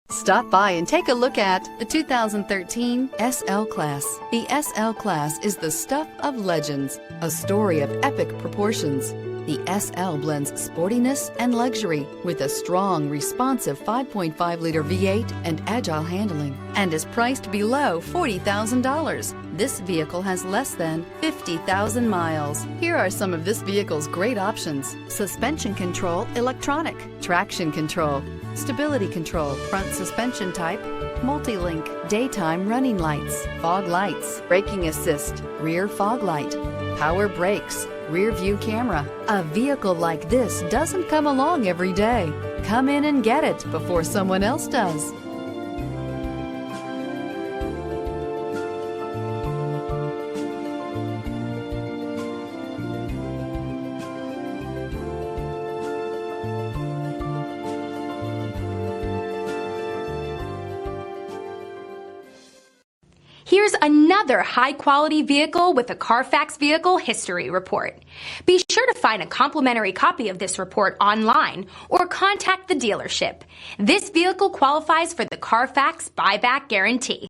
Stop by and take a look at the 2013 SL-Class. The SL-Class is the stuff of legends, a story of epic proportions. The SL blends sportiness and luxury with a strong, responsive 5.5-liter V8 and agile handling, and is priced below $40,000. This vehicle has less than 50,000 miles. Here are some of this vehicle's great options: suspension control, electronic, traction control, stability control, front suspension type, multi-link, daytime running lights, fog lights, braking assist, rear fog light, power brakes, rear view camera. A vehicle like this doesn't come along every day. Come in and get it before someone else does. Here's another high-quality vehicle with a Carfax Vehicle History Report. Be sure to find a complimentary copy of this report online or contact the dealership. This vehicle qualifies for the Carfax Buyback Guarantee.